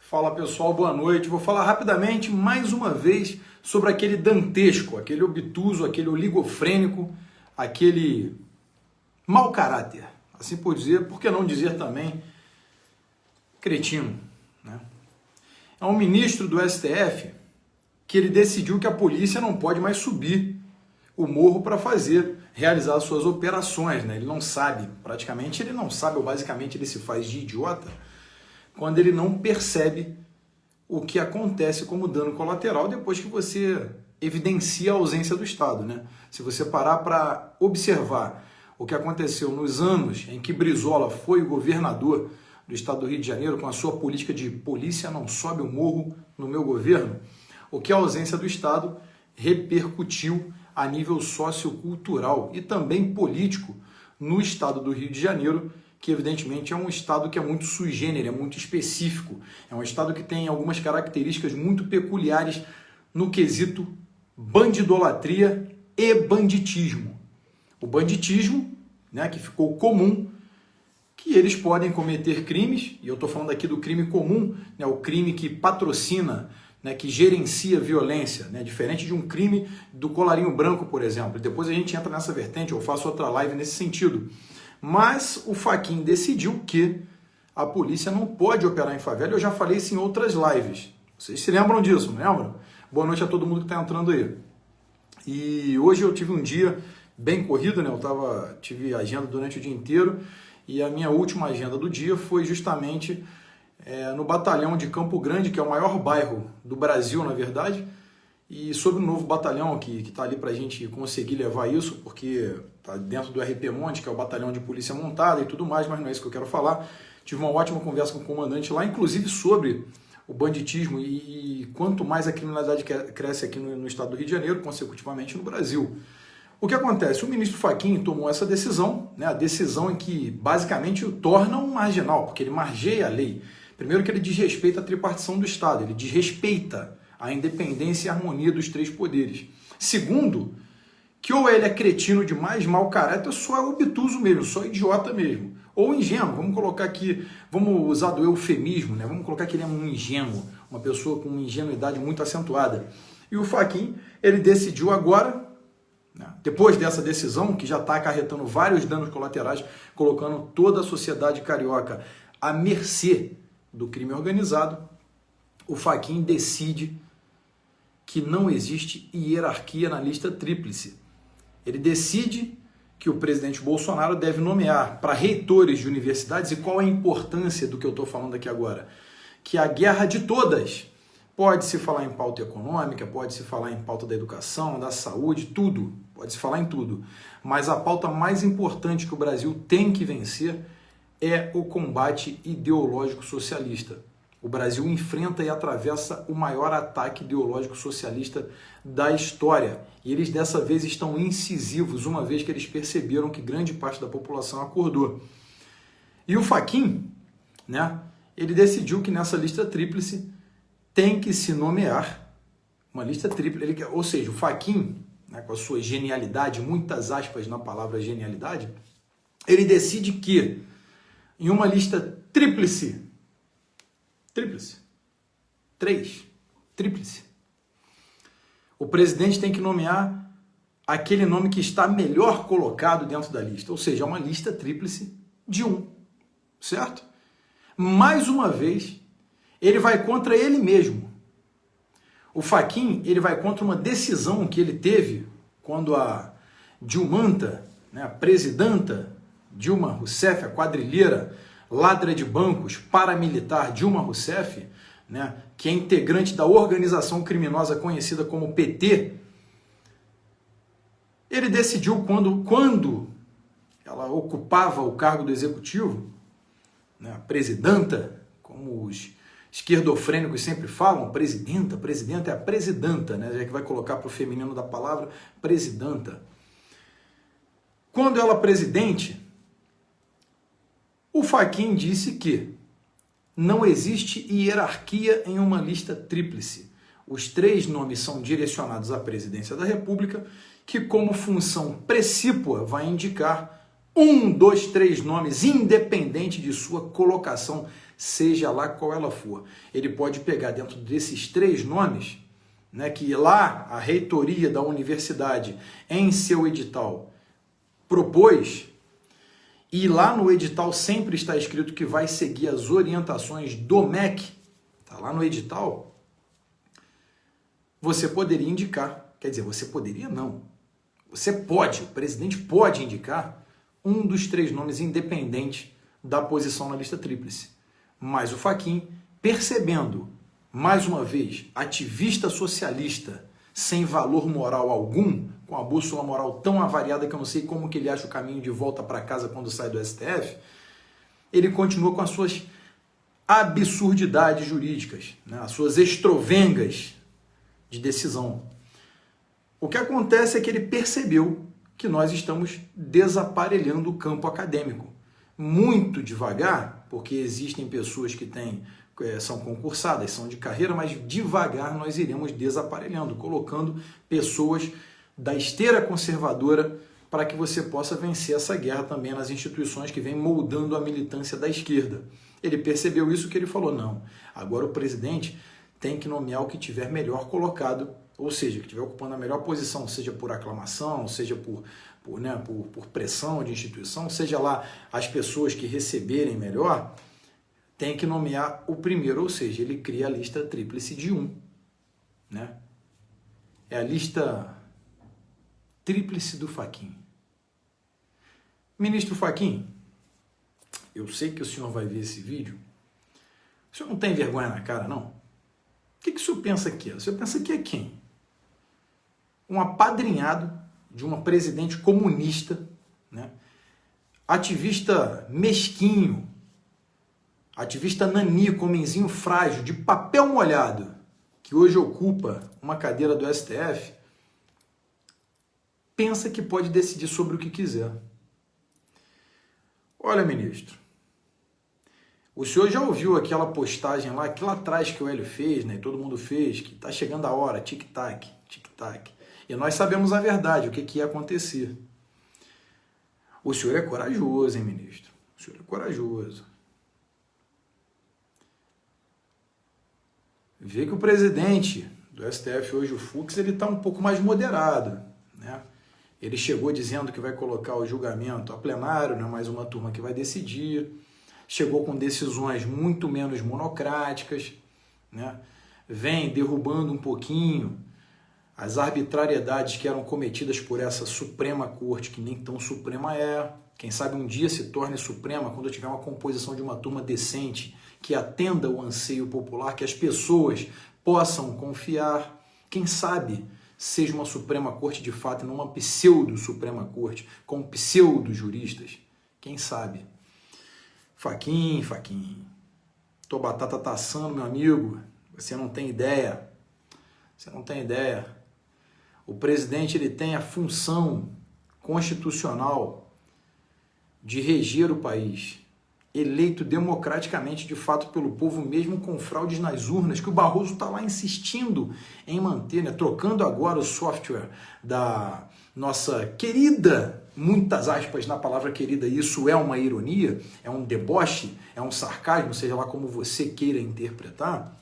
Fala pessoal, boa noite. Vou falar rapidamente, mais uma vez, sobre aquele dantesco, aquele obtuso, aquele oligofrênico, aquele mau caráter, assim por dizer, por que não dizer também cretino, né? É um ministro do STF que ele decidiu que a polícia não pode mais subir o morro para realizar suas operações, né? Ele não sabe, praticamente ele não sabe, ou basicamente ele se faz de idiota, quando ele não percebe o que acontece como dano colateral depois que você evidencia a ausência do Estado, né? Se você parar para observar o que aconteceu nos anos em que Brizola foi o governador do estado do Rio de Janeiro, com a sua política de polícia não sobe o morro no meu governo, o que a ausência do Estado repercutiu a nível sociocultural e também político no estado do Rio de Janeiro, que evidentemente é um estado que é muito sui generis, é muito específico, é um estado que tem algumas características muito peculiares no quesito bandidolatria e banditismo. O banditismo, né, que ficou comum, que eles podem cometer crimes, e eu estou falando aqui do crime comum, né, o crime que patrocina, né, que gerencia violência, né, diferente de um crime do colarinho branco, por exemplo. Depois a gente entra nessa vertente, eu faço outra live nesse sentido. Mas o Fachin decidiu que a polícia não pode operar em favela. Eu já falei isso em outras lives. Vocês se lembram disso, não lembram? Boa noite a todo mundo que está entrando aí. E hoje eu tive um dia bem corrido, né? Tive agenda durante o dia inteiro e a minha última agenda do dia foi justamente no batalhão de Campo Grande, que é o maior bairro do Brasil, na verdade, e sobre o novo batalhão que está ali para a gente conseguir levar isso, porque está dentro do RP Monte, que é o batalhão de polícia montada e tudo mais, mas não é isso que eu quero falar. Tive uma ótima conversa com o comandante lá, inclusive sobre o banditismo e quanto mais a criminalidade cresce aqui no estado do Rio de Janeiro, consecutivamente no Brasil. O que acontece? O ministro Fachin tomou essa decisão, né, a decisão em que basicamente o torna um marginal, porque ele margeia a lei. Primeiro que ele desrespeita a tripartição do Estado, ele desrespeita a independência e a harmonia dos três poderes. Segundo, que ou ele é cretino demais, mau caráter, ou só é obtuso mesmo, só idiota mesmo. Ou ingênuo, vamos colocar aqui, vamos usar do eufemismo, né? Vamos colocar que ele é um ingênuo, uma pessoa com ingenuidade muito acentuada. E o Fachin, ele decidiu agora, né, depois dessa decisão, que já está acarretando vários danos colaterais, colocando toda a sociedade carioca à mercê do crime organizado, o Fachin decide que não existe hierarquia na lista tríplice. Ele decide que o presidente Bolsonaro deve nomear para reitores de universidades, e qual é a importância do que eu estou falando aqui agora? Que a guerra de todas, pode-se falar em pauta econômica, pode-se falar em pauta da educação, da saúde, tudo, pode-se falar em tudo, mas a pauta mais importante que o Brasil tem que vencer é o combate ideológico socialista. O Brasil enfrenta e atravessa o maior ataque ideológico socialista da história. E eles dessa vez estão incisivos, uma vez que eles perceberam que grande parte da população acordou. E o Fachin, né, ele decidiu que nessa lista tríplice tem que se nomear uma lista tríplice. Ou seja, o Fachin, né, com a sua genialidade, muitas aspas na palavra genialidade, ele decide que em uma lista tríplice, o presidente tem que nomear aquele nome que está melhor colocado dentro da lista, ou seja, uma lista tríplice de um, certo? Mais uma vez, ele vai contra ele mesmo. O Fachin, ele vai contra uma decisão que ele teve quando a Dilmanta, né, a presidenta Dilma Rousseff, a quadrilheira, ladra de bancos, paramilitar Dilma Rousseff, né, que é integrante da organização criminosa conhecida como PT, ele decidiu quando ela ocupava o cargo do executivo, né, a presidenta, como os esquerdofrênicos sempre falam, presidenta é a presidenta, né, já que vai colocar para o feminino da palavra, presidenta. Quando ela presidente, o Fachin disse que não existe hierarquia em uma lista tríplice. Os três nomes são direcionados à presidência da República, que como função precípua vai indicar 1, 2, 3 nomes, independente de sua colocação seja lá qual ela for. Ele pode pegar dentro desses 3 nomes, né, que lá a reitoria da universidade, em seu edital, propôs, e lá no edital sempre está escrito que vai seguir as orientações do MEC, está lá no edital, você poderia indicar, quer dizer, você poderia não, você pode, o presidente pode indicar um dos 3 nomes independente da posição na lista tríplice. Mas o Fachin, percebendo, mais uma vez, ativista socialista sem valor moral algum, com a bússola moral tão avariada que eu não sei como que ele acha o caminho de volta para casa quando sai do STF, ele continua com as suas absurdidades jurídicas, né? As suas estrovengas de decisão. O que acontece é que ele percebeu que nós estamos desaparelhando o campo acadêmico. Muito devagar, porque existem pessoas que são concursadas, são de carreira, mas devagar nós iremos desaparelhando, colocando pessoas da esteira conservadora para que você possa vencer essa guerra também nas instituições que vem moldando a militância da esquerda. Ele percebeu isso que ele falou, não, agora o presidente tem que nomear o que tiver melhor colocado, ou seja, que estiver ocupando a melhor posição, seja por aclamação, seja por pressão de instituição, seja lá as pessoas que receberem melhor, tem que nomear o primeiro, ou seja, ele cria a lista tríplice de 1. Né? É a lista tríplice do Fachin. Ministro Fachin, eu sei que o senhor vai ver esse vídeo. O senhor não tem vergonha na cara, não? O que o senhor pensa que é? O senhor pensa que é quem? Um apadrinhado de uma presidente comunista, né? Ativista mesquinho, ativista nanico, homenzinho frágil, de papel molhado, que hoje ocupa uma cadeira do STF, pensa que pode decidir sobre o que quiser. Olha, ministro, o senhor já ouviu aquela postagem lá, que lá atrás que o Hélio fez, né, e todo mundo fez, que está chegando a hora, tic-tac, tic-tac. E nós sabemos a verdade, o que ia acontecer. O senhor é corajoso, hein, ministro? O senhor é corajoso. Vê que o presidente do STF hoje, o Fux, ele está um pouco mais moderado, né? Ele chegou dizendo que vai colocar o julgamento a plenário, né? Mais uma turma que vai decidir. Chegou com decisões muito menos monocráticas, né? Vem derrubando um pouquinho as arbitrariedades que eram cometidas por essa Suprema Corte, que nem tão Suprema é. Quem sabe um dia se torne Suprema quando tiver uma composição de uma turma decente, que atenda o anseio popular, que as pessoas possam confiar. Quem sabe seja uma Suprema Corte de fato e não uma pseudo-Suprema Corte, com pseudo-juristas. Quem sabe? Fachin, tua batata tá assando, meu amigo. Você não tem ideia. Você não tem ideia. O presidente ele tem a função constitucional de reger o país, eleito democraticamente, de fato, pelo povo, mesmo com fraudes nas urnas, que o Barroso está lá insistindo em manter, né? Trocando agora o software da nossa querida, muitas aspas na palavra querida, isso é uma ironia, é um deboche, é um sarcasmo, seja lá como você queira interpretar,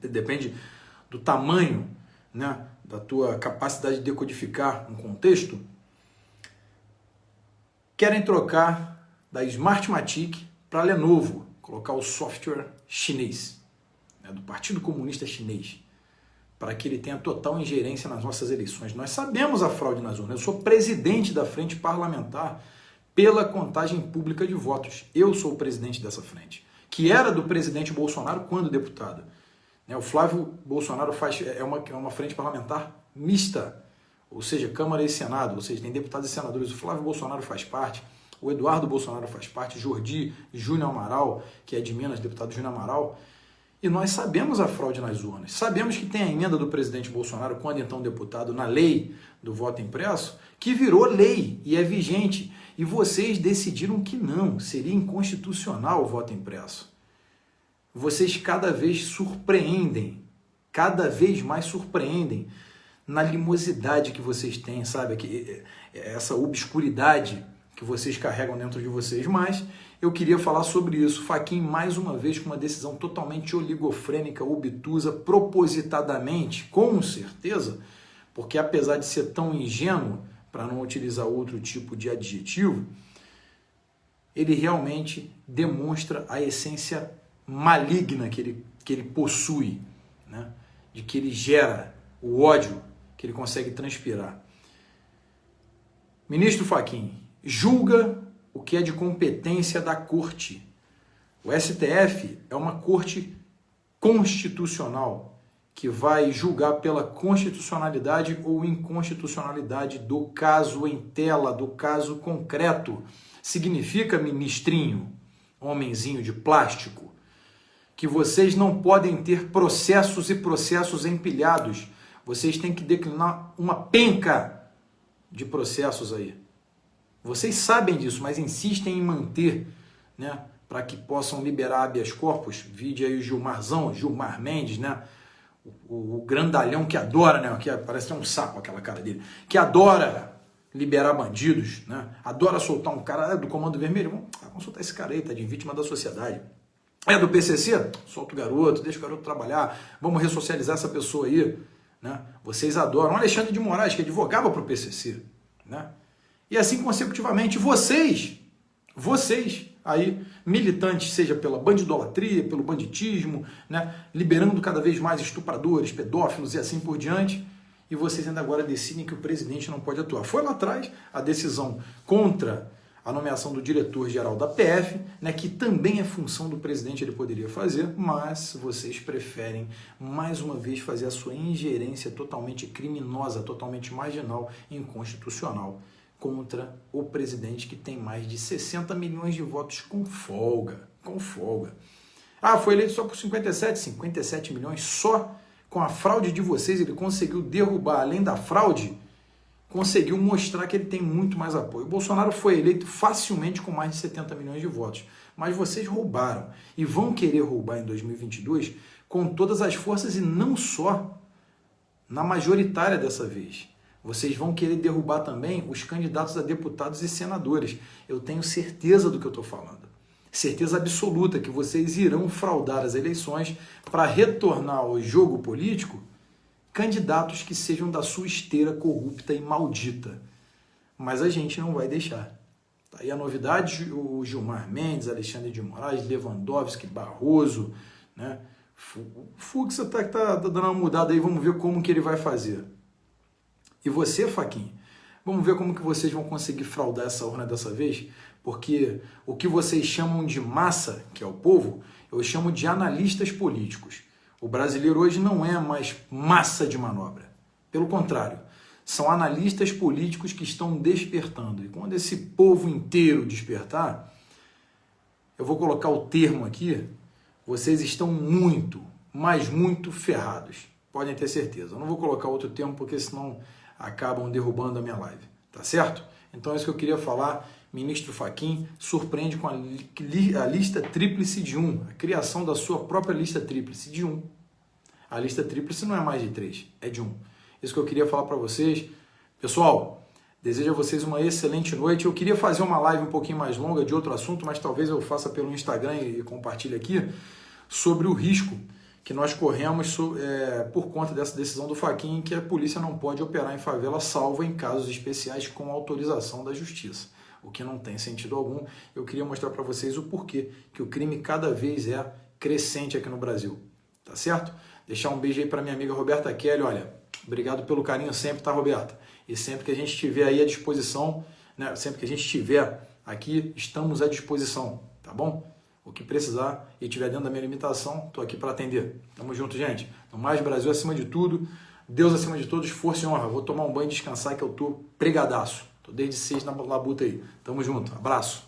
depende do tamanho, né, da tua capacidade de decodificar um contexto. Querem trocar da Smartmatic para a Lenovo, colocar o software chinês, né, do Partido Comunista Chinês, para que ele tenha total ingerência nas nossas eleições. Nós sabemos a fraude nas urnas. Eu sou presidente da frente parlamentar pela contagem pública de votos. Eu sou o presidente dessa frente, que era do presidente Bolsonaro quando deputado. O Flávio Bolsonaro é uma frente parlamentar mista, ou seja, Câmara e Senado, ou seja, tem deputados e senadores. O Flávio Bolsonaro faz parte, o Eduardo Bolsonaro faz parte, Jordi Júnior Amaral, que é de Minas, deputado Júnior Amaral, e nós sabemos a fraude nas urnas. Sabemos que tem a emenda do presidente Bolsonaro, quando então deputado, na lei do voto impresso, que virou lei e é vigente. E vocês decidiram que não, seria inconstitucional o voto impresso. Vocês cada vez surpreendem, cada vez mais surpreendem na limosidade que vocês têm, sabe? Essa obscuridade que vocês carregam dentro de vocês, mas eu queria falar sobre isso. Fachin, mais uma vez, com uma decisão totalmente oligofrênica, obtusa, propositadamente, com certeza, porque apesar de ser tão ingênuo, para não utilizar outro tipo de adjetivo, ele realmente demonstra a essência maligna que ele possui, né? De que ele gera o ódio que ele consegue transpirar. Ministro Fachin, julga o que é de competência da corte. O STF é uma corte constitucional que vai julgar pela constitucionalidade ou inconstitucionalidade do caso em tela, do caso concreto. Significa, ministrinho, homenzinho de plástico, que vocês não podem ter processos e processos empilhados. Vocês têm que declinar uma penca de processos aí. Vocês sabem disso, mas insistem em manter, né, para que possam liberar habeas corpus. Vide aí o Gilmar Mendes, né? O grandalhão que adora, né? Que parece um sapo aquela cara dele, que adora liberar bandidos, né? Adora soltar um cara do Comando Vermelho. Vamos soltar esse cara aí, tá de vítima da sociedade. É do PCC? Solta o garoto, deixa o garoto trabalhar. Vamos ressocializar essa pessoa aí, né? Vocês adoram. O Alexandre de Moraes, que advogava para o PCC, né? E assim consecutivamente, vocês aí, militantes, seja pela bandidolatria, pelo banditismo, né, liberando cada vez mais estupradores, pedófilos e assim por diante, e vocês ainda agora decidem que o presidente não pode atuar. Foi lá atrás a decisão contra a nomeação do diretor-geral da PF, né, que também é função do presidente, ele poderia fazer, mas vocês preferem, mais uma vez, fazer a sua ingerência totalmente criminosa, totalmente marginal e inconstitucional contra o presidente que tem mais de 60 milhões de votos com folga. Com folga. Ah, foi eleito só por 57 milhões, só com a fraude de vocês ele conseguiu derrubar, além da fraude, conseguiu mostrar que ele tem muito mais apoio. O Bolsonaro foi eleito facilmente com mais de 70 milhões de votos, mas vocês roubaram e vão querer roubar em 2022 com todas as forças e não só na majoritária dessa vez. Vocês vão querer derrubar também os candidatos a deputados e senadores. Eu tenho certeza do que eu estou falando. Certeza absoluta que vocês irão fraudar as eleições para retornar ao jogo político candidatos que sejam da sua esteira corrupta e maldita. Mas a gente não vai deixar. Tá aí a novidade, o Gilmar Mendes, Alexandre de Moraes, Lewandowski, Barroso, né? Fux tá dando uma mudada aí, vamos ver como que ele vai fazer. E você, Fachin, vamos ver como que vocês vão conseguir fraudar essa urna dessa vez, porque o que vocês chamam de massa, que é o povo, eu chamo de analistas políticos. O brasileiro hoje não é mais massa de manobra. Pelo contrário, são analistas políticos que estão despertando. E quando esse povo inteiro despertar, eu vou colocar o termo aqui, vocês estão muito, mas muito ferrados. Podem ter certeza. Eu não vou colocar outro termo porque senão acabam derrubando a minha live, tá certo? Então é isso que eu queria falar. Ministro Fachin surpreende com a lista tríplice de 1, a criação da sua própria lista tríplice de 1. A lista tríplice não é mais de 3, é de 1. Isso que eu queria falar para vocês. Pessoal, desejo a vocês uma excelente noite. Eu queria fazer uma live um pouquinho mais longa de outro assunto, mas talvez eu faça pelo Instagram e compartilhe aqui, sobre o risco que nós corremos por conta dessa decisão do Fachin, que a polícia não pode operar em favela, salvo em casos especiais com autorização da justiça, o que não tem sentido algum. Eu queria mostrar para vocês o porquê que o crime cada vez é crescente aqui no Brasil, tá certo? Deixar um beijo aí para minha amiga Roberta Kelly, olha, obrigado pelo carinho sempre, tá, Roberta? E sempre que a gente estiver aí à disposição, né, sempre que a gente estiver aqui, estamos à disposição, tá bom? O que precisar e estiver dentro da minha limitação, estou aqui para atender. Tamo junto, gente. No mais, Brasil acima de tudo, Deus acima de todos, força e honra. Vou tomar um banho e descansar que eu tô pregadaço. Tô desde 6 na labuta aí. Tamo junto. Abraço.